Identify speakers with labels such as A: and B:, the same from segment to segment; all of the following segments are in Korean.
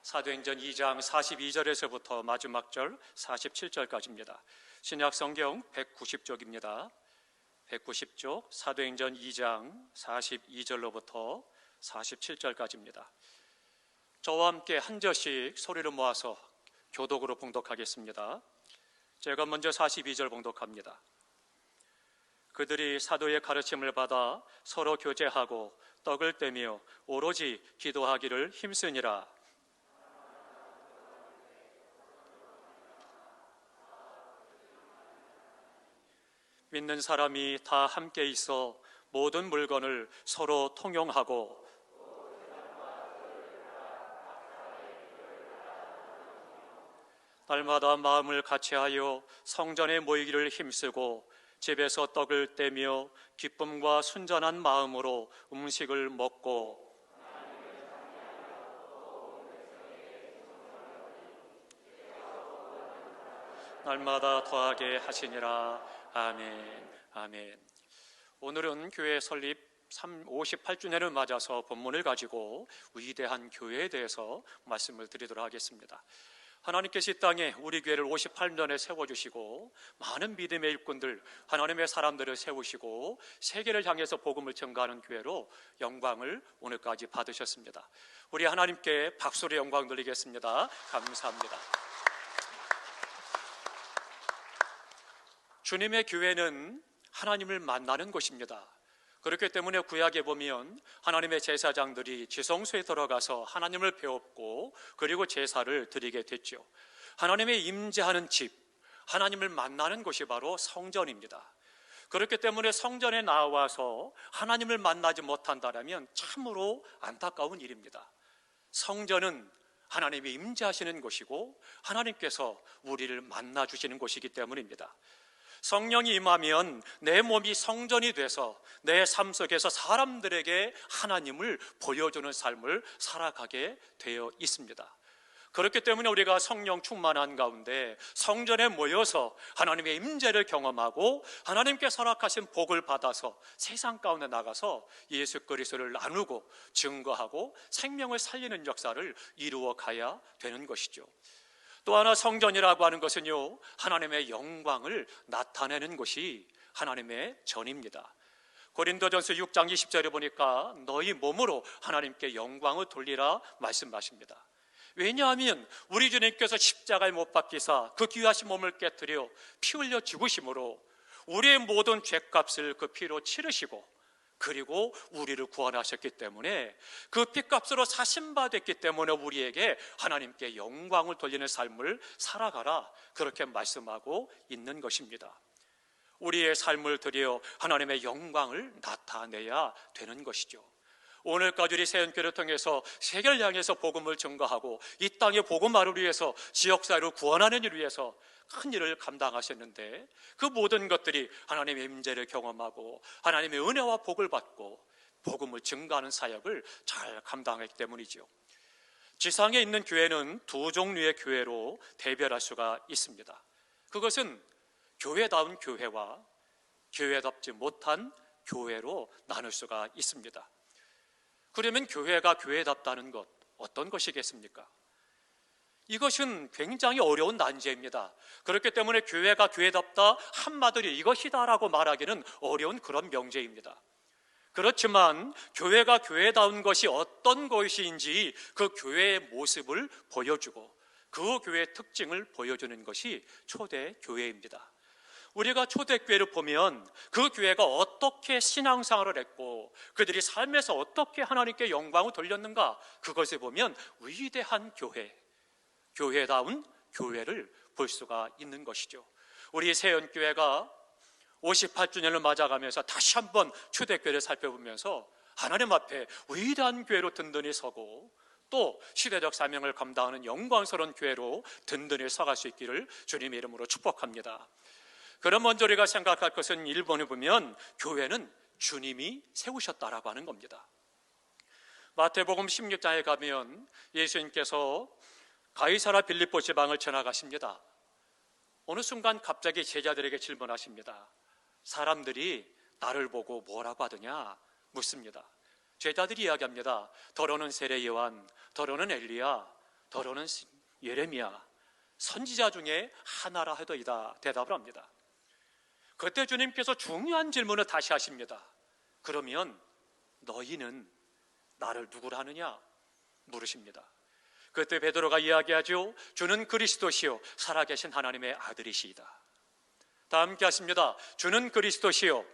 A: 사도행전 2장 42절에서부터 마지막 절 47절까지입니다. 신약 성경 190쪽입니다. 190쪽 사도행전 2장 42절로부터 47절까지입니다. 저와 함께 한 절씩 소리를 모아서 교독으로 봉독하겠습니다. 제가 먼저 42절 봉독합니다. 그들이 사도의 가르침을 받아 서로 교제하고 떡을 떼며 오로지 기도하기를 힘쓰니라. 믿는 사람이 다 함께 있어 모든 물건을 서로 통용하고 날마다 마음을 같이하여 성전에 모이기를 힘쓰고 집에서 떡을 떼며 기쁨과 순전한 마음으로 음식을 먹고 날마다 더하게 하시니라. 아멘. 아멘. 오늘은 교회 설립 58주년을 맞아서 본문을 가지고 위대한 교회에 대해서 말씀을 드리도록 하겠습니다. 하나님께서 이 땅에 우리 교회를 58년에 세워주시고 많은 믿음의 일꾼들, 하나님의 사람들을 세우시고 세계를 향해서 복음을 전가하는 교회로 영광을 오늘까지 받으셨습니다. 우리 하나님께 박수로 영광 돌리겠습니다. 감사합니다. 주님의 교회는 하나님을 만나는 곳입니다. 그렇기 때문에 구약에 보면 하나님의 제사장들이 지성소에 들어가서 하나님을 배웠고 그리고 제사를 드리게 됐죠. 하나님의 임재하는 집, 하나님을 만나는 곳이 바로 성전입니다. 그렇기 때문에 성전에 나와서 하나님을 만나지 못한다면 참으로 안타까운 일입니다. 성전은 하나님이 임재하시는 곳이고 하나님께서 우리를 만나주시는 곳이기 때문입니다. 성령이 임하면 내 몸이 성전이 돼서 내 삶 속에서 사람들에게 하나님을 보여주는 삶을 살아가게 되어 있습니다. 그렇기 때문에 우리가 성령 충만한 가운데 성전에 모여서 하나님의 임재를 경험하고 하나님께서 허락하신 복을 받아서 세상 가운데 나가서 예수 그리스도를 나누고 증거하고 생명을 살리는 역사를 이루어 가야 되는 것이죠. 또 하나 성전이라고 하는 것은요, 하나님의 영광을 나타내는 것이 하나님의 전입니다. 고린도전서 6장 20절에 보니까 너희 몸으로 하나님께 영광을 돌리라 말씀하십니다. 왜냐하면 우리 주님께서 십자가에 못 박히사 그 귀하신 몸을 깨뜨려 피 흘려 죽으심으로 우리의 모든 죄값을 그 피로 치르시고 그리고 우리를 구원하셨기 때문에 그 피값으로 사신받았기 때문에 우리에게 하나님께 영광을 돌리는 삶을 살아가라, 그렇게 말씀하고 있는 것입니다. 우리의 삶을 들여 하나님의 영광을 나타내야 되는 것이죠. 오늘까지 우리 새언교회를 통해서 세계를 향해서 복음을 증거하고 이 땅의 복음화를 위해서 지역사회를 구원하는 일을 위해서 큰 일을 감당하셨는데 그 모든 것들이 하나님의 임재를 경험하고 하나님의 은혜와 복을 받고 복음을 증거하는 사역을 잘 감당했기 때문이죠. 지상에 있는 교회는 두 종류의 교회로 대별할 수가 있습니다. 그것은 교회다운 교회와 교회답지 못한 교회로 나눌 수가 있습니다. 그러면 교회가 교회답다는 것, 어떤 것이겠습니까? 이것은 굉장히 어려운 난제입니다. 그렇기 때문에 교회가 교회답다 한마디로 이것이다라고 말하기는 어려운 그런 명제입니다. 그렇지만 교회가 교회다운 것이 어떤 것인지 그 교회의 모습을 보여주고 그 교회의 특징을 보여주는 것이 초대교회입니다. 우리가 초대교회를 보면 그 교회가 어떻게 신앙생활을 했고 그들이 삶에서 어떻게 하나님께 영광을 돌렸는가, 그것을 보면 위대한 교회, 교회다운 교회를 볼 수가 있는 것이죠. 우리 새언교회가 58주년을 맞아가면서 다시 한번 초대교회를 살펴보면서 하나님 앞에 위대한 교회로 든든히 서고 또 시대적 사명을 감당하는 영광스러운 교회로 든든히 서갈 수 있기를 주님의 이름으로 축복합니다. 그럼 먼저 우리가 생각할 것은 일본에 보면 교회는 주님이 세우셨다라고 하는 겁니다. 마태복음 16장에 가면 예수님께서 가이사라 빌립보 지방을 지나가십니다. 어느 순간 갑자기 제자들에게 질문하십니다. 사람들이 나를 보고 뭐라고 하더냐 묻습니다. 제자들이 이야기합니다. 더러는 세례 요한, 더러는 엘리야, 더러는 예레미야 선지자 중에 하나라 하더이다 대답을 합니다. 그때 주님께서 중요한 질문을 다시 하십니다. 그러면 너희는 나를 누구라 하느냐 물으십니다. 그때 베드로가 이야기하죠. 주는 그리스도시요 살아계신 하나님의 아들이시이다. 다 함께 하십니다. 주는 그리스도시요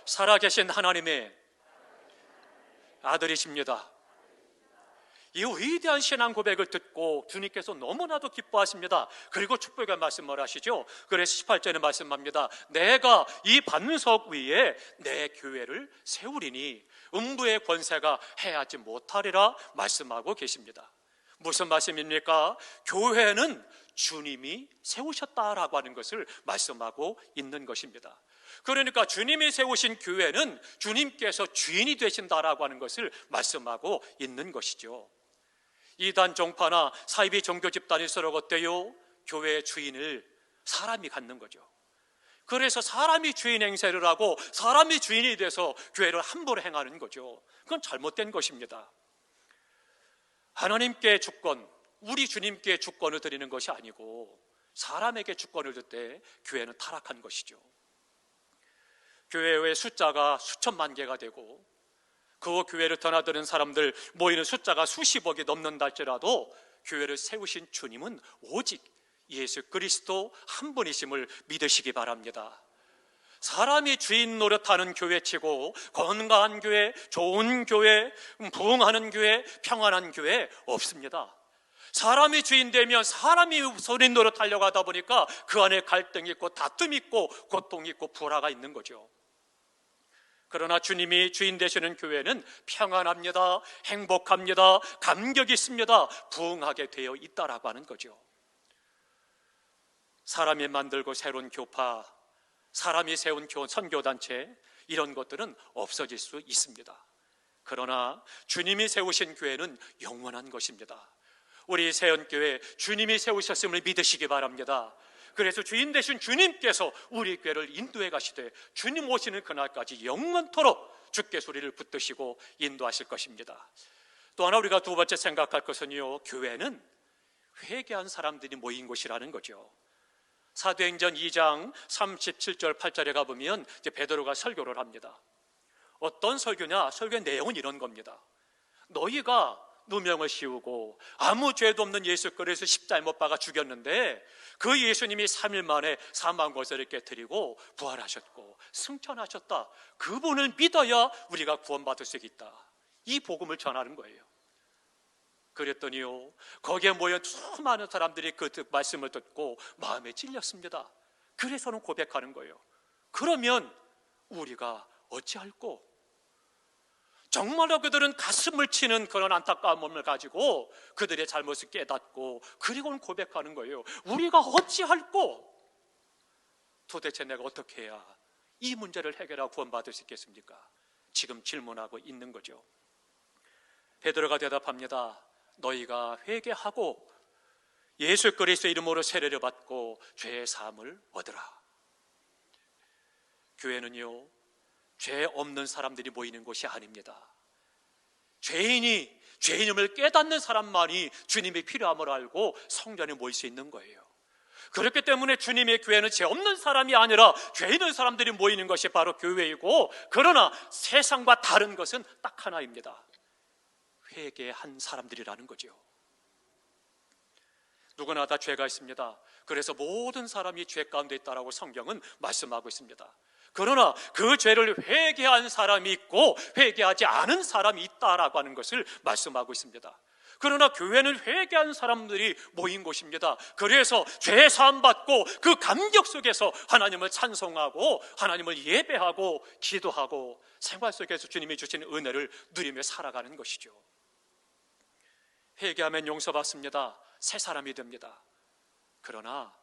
A: 살아계신 하나님의 아들이십니다. 이 위대한 신앙 고백을 듣고 주님께서 너무나도 기뻐하십니다. 그리고 축복의 말씀을 하시죠. 그래서 18절에 말씀합니다. 내가 이 반석 위에 내 교회를 세우리니 음부의 권세가 해하지 못하리라 말씀하고 계십니다. 무슨 말씀입니까? 교회는 주님이 세우셨다라고 하는 것을 말씀하고 있는 것입니다. 그러니까 주님이 세우신 교회는 주님께서 주인이 되신다라고 하는 것을 말씀하고 있는 것이죠. 이단 종파나 사이비 종교 집단이 서로 어때요? 교회의 주인을 사람이 갖는 거죠. 그래서 사람이 주인 행세를 하고 사람이 주인이 돼서 교회를 함부로 행하는 거죠. 그건 잘못된 것입니다. 하나님께 주권, 우리 주님께 주권을 드리는 것이 아니고 사람에게 주권을 줄 때 교회는 타락한 것이죠. 교회의 숫자가 수천만 개가 되고 그 교회를 드나드는 사람들 모이는 숫자가 수십억이 넘는다 할지라도 교회를 세우신 주님은 오직 예수 그리스도 한 분이심을 믿으시기 바랍니다. 사람이 주인 노릇하는 교회치고 건강한 교회, 좋은 교회, 부흥하는 교회, 평안한 교회 없습니다. 사람이 주인 되면 사람이 주인 노릇하려고 하다 보니까 그 안에 갈등이 있고 다툼이 있고 고통이 있고 불화가 있는 거죠. 그러나 주님이 주인 되시는 교회는 평안합니다. 행복합니다. 감격이 있습니다. 부흥하게 되어 있다라고 하는 거죠. 사람이 만들고 세운 교파, 사람이 세운 선교단체 이런 것들은 없어질 수 있습니다. 그러나 주님이 세우신 교회는 영원한 것입니다. 우리 세연교회 주님이 세우셨음을 믿으시기 바랍니다. 그래서 주인 되신 주님께서 우리 교회를 인도해 가시되 주님 오시는 그날까지 영원토록 주께 소리를 붙드시고 인도하실 것입니다. 또 하나 우리가 두 번째 생각할 것은요, 교회는 회개한 사람들이 모인 곳이라는 거죠. 사도행전 2장 37절 8절에 가보면 이제 베드로가 설교를 합니다. 어떤 설교냐? 설교의 내용은 이런 겁니다. 너희가 누명을 씌우고 아무 죄도 없는 예수 그리스도 십자가에 못 박아 죽였는데 그 예수님이 3일 만에 사망 권세를 깨뜨리고 부활하셨고 승천하셨다. 그분을 믿어야 우리가 구원받을 수 있다. 이 복음을 전하는 거예요. 그랬더니요, 거기에 모여 수많은 사람들이 그 말씀을 듣고 마음에 찔렸습니다. 그래서는 고백하는 거예요. 그러면 우리가 어찌할꼬? 정말로 그들은 가슴을 치는 그런 안타까움을 가지고 그들의 잘못을 깨닫고 그리고는 고백하는 거예요. 우리가 어찌할꼬? 도대체 내가 어떻게 해야 이 문제를 해결하고 구원받을 수 있겠습니까? 지금 질문하고 있는 거죠. 베드로가 대답합니다. 너희가 회개하고 예수 그리스도의 이름으로 세례를 받고 죄의 사함을 얻으라. 교회는요, 죄 없는 사람들이 모이는 곳이 아닙니다. 죄인임을 깨닫는 사람만이 주님이 필요함을 알고 성전에 모일 수 있는 거예요. 그렇기 때문에 주님의 교회는 죄 없는 사람이 아니라 죄 있는 사람들이 모이는 것이 바로 교회이고, 그러나 세상과 다른 것은 딱 하나입니다. 회개한 사람들이라는 거죠. 누구나 다 죄가 있습니다. 그래서 모든 사람이 죄 가운데 있다라고 성경은 말씀하고 있습니다. 그러나 그 죄를 회개한 사람이 있고 회개하지 않은 사람이 있다라고 하는 것을 말씀하고 있습니다. 그러나 교회는 회개한 사람들이 모인 곳입니다. 그래서 죄 사함 받고 그 감격 속에서 하나님을 찬송하고 하나님을 예배하고 기도하고 생활 속에서 주님이 주신 은혜를 누리며 살아가는 것이죠. 회개하면 용서받습니다. 새 사람이 됩니다. 그러나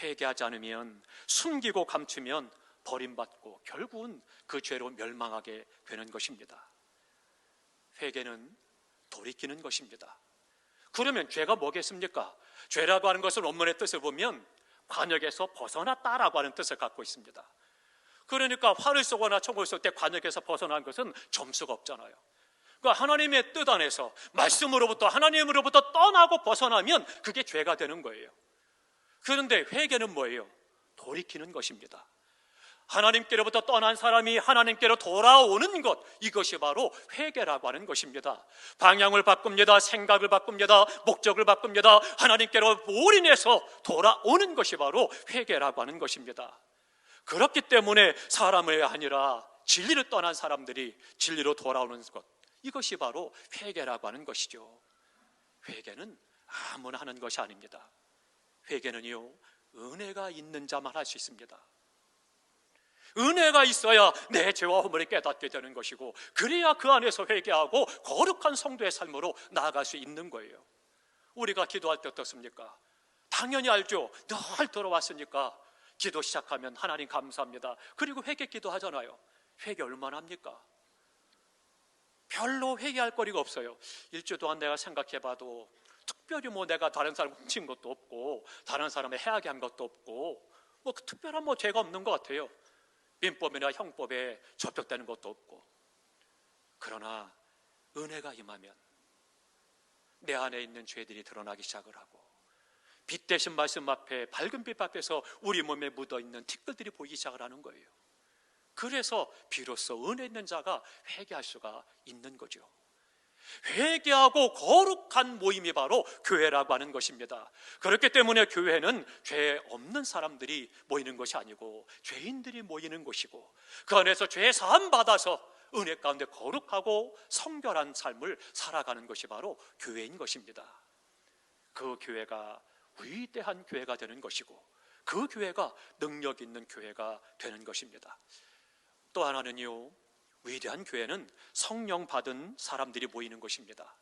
A: 회개하지 않으면, 숨기고 감추면 버림받고 결국은 그 죄로 멸망하게 되는 것입니다. 회개는 돌이키는 것입니다. 그러면 죄가 뭐겠습니까? 죄라고 하는 것은 원문의 뜻을 보면 관역에서 벗어났다라고 하는 뜻을 갖고 있습니다. 그러니까 활을 쏘거나 총을 쏠 때 관역에서 벗어난 것은 점수가 없잖아요. 그러니까 하나님의 뜻 안에서 말씀으로부터 하나님으로부터 떠나고 벗어나면 그게 죄가 되는 거예요. 그런데 회개는 뭐예요? 돌이키는 것입니다. 하나님께로부터 떠난 사람이 하나님께로 돌아오는 것, 이것이 바로 회개라고 하는 것입니다. 방향을 바꿉니다. 생각을 바꿉니다. 목적을 바꿉니다. 하나님께로 올인해서 돌아오는 것이 바로 회개라고 하는 것입니다. 그렇기 때문에 사람이 아니라 진리를 떠난 사람들이 진리로 돌아오는 것, 이것이 바로 회개라고 하는 것이죠. 회개는 아무나 하는 것이 아닙니다. 회개는요, 은혜가 있는 자만 할 수 있습니다. 은혜가 있어야 내 죄와 허물을 깨닫게 되는 것이고, 그래야 그 안에서 회개하고 거룩한 성도의 삶으로 나아갈 수 있는 거예요. 우리가 기도할 때 어떻습니까? 당연히 알죠. 늘 들어왔으니까 기도 시작하면 하나님 감사합니다, 그리고 회개 기도하잖아요. 회개 얼마나 합니까? 별로 회개할 거리가 없어요. 일주일 동안 내가 생각해봐도 특별히 내가 다른 사람 훔친 것도 없고, 다른 사람을 해하게 한 것도 없고, 특별한 죄가 없는 것 같아요. 민법이나 형법에 접촉되는 것도 없고. 그러나 은혜가 임하면 내 안에 있는 죄들이 드러나기 시작을 하고, 빛 대신 말씀 앞에, 밝은 빛 앞에서 우리 몸에 묻어있는 티끌들이 보이기 시작을 하는 거예요. 그래서 비로소 은혜 있는 자가 회개할 수가 있는 거죠. 회개하고 거룩한 모임이 바로 교회라고 하는 것입니다. 그렇기 때문에 교회는 죄 없는 사람들이 모이는 것이 아니고 죄인들이 모이는 곳이고, 그 안에서 죄 사함 받아서 은혜 가운데 거룩하고 성결한 삶을 살아가는 것이 바로 교회인 것입니다. 그 교회가 위대한 교회가 되는 것이고, 그 교회가 능력 있는 교회가 되는 것입니다. 또 하나는요, 위대한 교회는 성령 받은 사람들이 모이는 것입니다.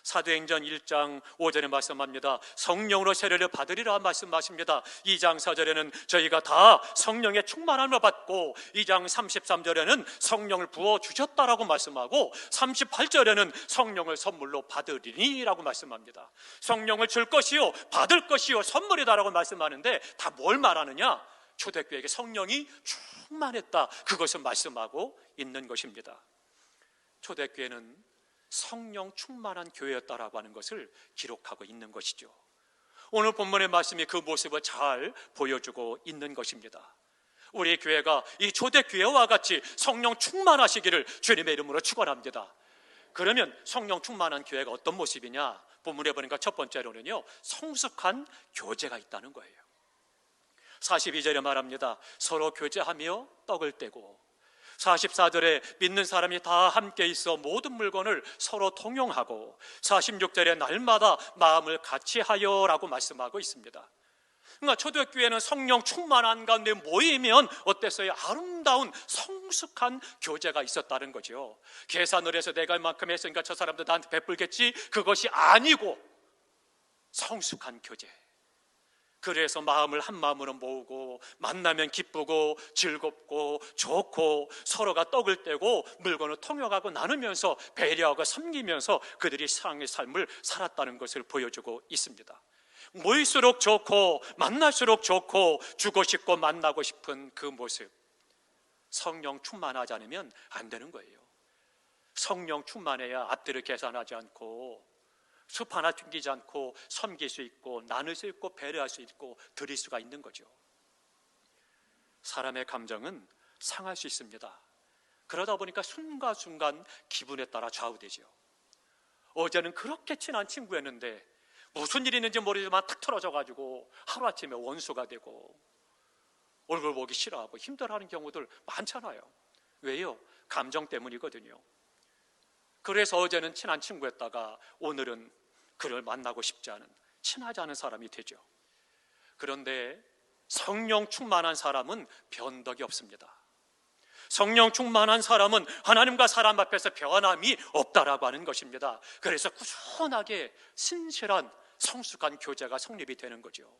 A: 사도행전 1장 5절에 말씀합니다. 성령으로 세례를 받으리라 말씀하십니다. 2장 4절에는 저희가 다 성령의 충만함을 받고, 2장 33절에는 성령을 부어주셨다라고 말씀하고, 38절에는 성령을 선물로 받으리니라고 말씀합니다. 성령을 줄 것이요 받을 것이요 선물이다라고 말씀하는데, 다 뭘 말하느냐? 초대교회에게 성령이 충만했다, 그것을 말씀하고 있는 것입니다. 초대교회는 성령 충만한 교회였다라고 하는 것을 기록하고 있는 것이죠. 오늘 본문의 말씀이 그 모습을 잘 보여주고 있는 것입니다. 우리 교회가 이 초대교회와 같이 성령 충만하시기를 주님의 이름으로 축원합니다. 그러면 성령 충만한 교회가 어떤 모습이냐? 본문에 보니까 첫 번째로는요, 성숙한 교제가 있다는 거예요. 42절에 말합니다. 서로 교제하며 떡을 떼고, 44절에 믿는 사람이 다 함께 있어 모든 물건을 서로 통용하고, 46절에 날마다 마음을 같이 하여라고 말씀하고 있습니다. 그러니까 초대교회는 성령 충만한 가운데 모이면 어땠어요? 아름다운 성숙한 교제가 있었다는 거죠. 계산을 해서 내가 이만큼 했으니까 저 사람도 나한테 베풀겠지, 그것이 아니고 성숙한 교제. 그래서 마음을 한 마음으로 모으고, 만나면 기쁘고 즐겁고 좋고, 서로가 떡을 떼고 물건을 통용하고 나누면서 배려하고 섬기면서 그들이 사랑의 삶을 살았다는 것을 보여주고 있습니다. 모일수록 좋고 만날수록 좋고 주고 싶고 만나고 싶은 그 모습, 성령 충만하지 않으면 안 되는 거예요. 성령 충만해야 앞뒤를 계산하지 않고, 숲 하나 튕기지 않고 섬길 수 있고, 나눌 수 있고, 배려할 수 있고, 드릴 수가 있는 거죠. 사람의 감정은 상할 수 있습니다. 그러다 보니까 순간순간 기분에 따라 좌우되죠. 어제는 그렇게 친한 친구였는데 무슨 일이 있는지 모르지만 탁 틀어져가지고 하루아침에 원수가 되고, 얼굴 보기 싫어하고 힘들어하는 경우들 많잖아요. 왜요? 감정 때문이거든요. 그래서 어제는 친한 친구였다가 오늘은 그를 만나고 싶지 않은, 친하지 않은 사람이 되죠. 그런데 성령 충만한 사람은 변덕이 없습니다. 성령 충만한 사람은 하나님과 사람 앞에서 변함이 없다라고 하는 것입니다. 그래서 꾸준하게 신실한 성숙한 교제가 성립이 되는 거죠.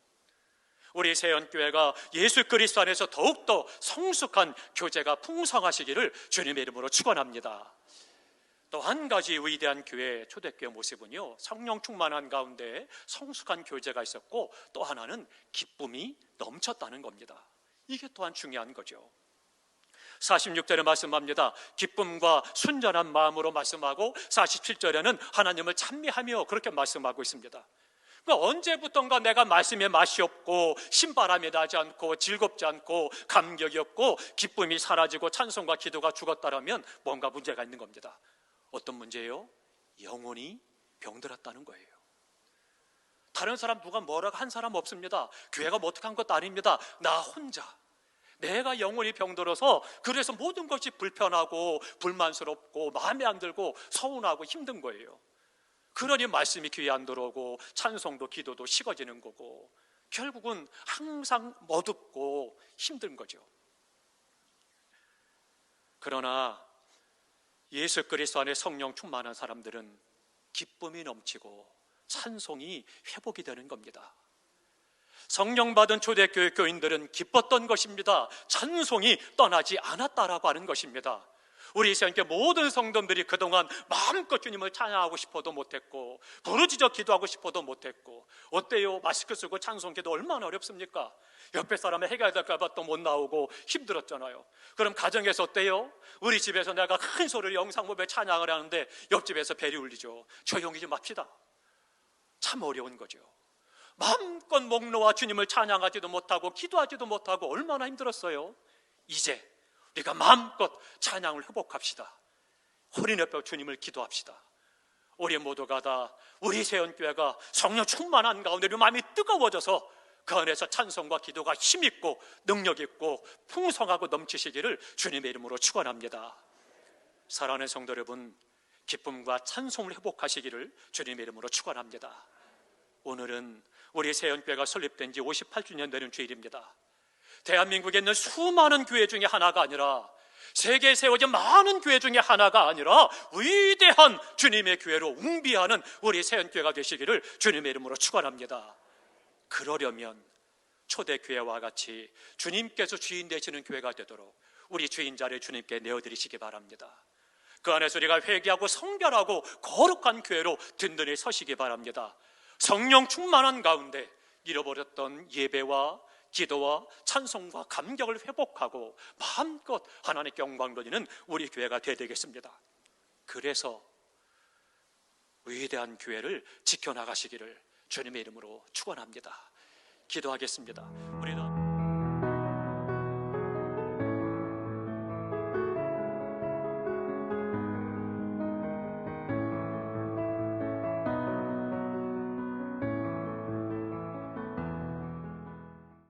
A: 우리 세연교회가 예수 그리스도 안에서 더욱더 성숙한 교제가 풍성하시기를 주님의 이름으로 축원합니다. 또 한 가지 위대한 교회, 초대교회 모습은요, 성령 충만한 가운데 성숙한 교제가 있었고, 또 하나는 기쁨이 넘쳤다는 겁니다. 이게 또한 중요한 거죠. 46절에 말씀합니다. 기쁨과 순전한 마음으로 말씀하고 47절에는 하나님을 찬미하며 그렇게 말씀하고 있습니다. 그러니까 언제부턴가 내가 말씀에 맛이 없고 신바람이 나지 않고 즐겁지 않고 감격이 없고 기쁨이 사라지고 찬송과 기도가 죽었다라면 뭔가 문제가 있는 겁니다. 어떤 문제예요? 영혼이 병들었다는 거예요. 다른 사람 누가 뭐라고 한 사람 없습니다. 교회가 뭐 어떻게 한 것도 아닙니다. 나 혼자 내가 영혼이 병들어서 그래서 모든 것이 불편하고 불만스럽고 마음에 안 들고 서운하고 힘든 거예요. 그러니 말씀이 귀에 안 들어오고 찬송도 기도도 식어지는 거고 결국은 항상 어둡고 힘든 거죠. 그러나 예수 그리스도 안에 성령 충만한 사람들은 기쁨이 넘치고 찬송이 회복이 되는 겁니다. 성령 받은 초대교회 교인들은 기뻤던 것입니다. 찬송이 떠나지 않았다라고 하는 것입니다. 우리 세상의 모든 성도들이 그동안 마음껏 주님을 찬양하고 싶어도 못했고 부르짖어 기도하고 싶어도 못했고 어때요? 마스크 쓰고 찬송기도 얼마나 어렵습니까? 옆에 사람이 해결될까 봐 또 못 나오고 힘들었잖아요. 그럼 가정에서 어때요? 우리 집에서 내가 큰 소리로 영상보배 찬양을 하는데 옆집에서 벨이 울리죠. 조용히 좀 합시다. 참 어려운 거죠. 마음껏 목 놓아 주님을 찬양하지도 못하고 기도하지도 못하고 얼마나 힘들었어요. 이제 우리가 마음껏 찬양을 회복합시다. 호린의뼈 주님을 기도합시다. 우리 모두가 다 우리 세연교회가 성령 충만한 가운데 우리 마음이 뜨거워져서 그 안에서 찬송과 기도가 힘있고 능력있고 풍성하고 넘치시기를 주님의 이름으로 축원합니다. 사랑하는 성도 여러분, 기쁨과 찬송을 회복하시기를 주님의 이름으로 축원합니다. 오늘은 우리 세연교회가 설립된 지 58주년 되는 주일입니다. 대한민국에 있는 수많은 교회 중에 하나가 아니라 세계에 세워진 많은 교회 중에 하나가 아니라 위대한 주님의 교회로 웅비하는 우리 세연교회가 되시기를 주님의 이름으로 축원합니다. 그러려면 초대교회와 같이 주님께서 주인 되시는 교회가 되도록 우리 주인 자리를 주님께 내어드리시기 바랍니다. 그 안에서 우리가 회개하고 성결하고 거룩한 교회로 든든히 서시기 바랍니다. 성령 충만한 가운데 잃어버렸던 예배와 기도와 찬송과 감격을 회복하고 마음껏 하나님께 영광 돌리는 우리 교회가 되어야 되겠습니다. 그래서 위대한 교회를 지켜나가시기를 주님의 이름으로 축원합니다. 기도하겠습니다. 우리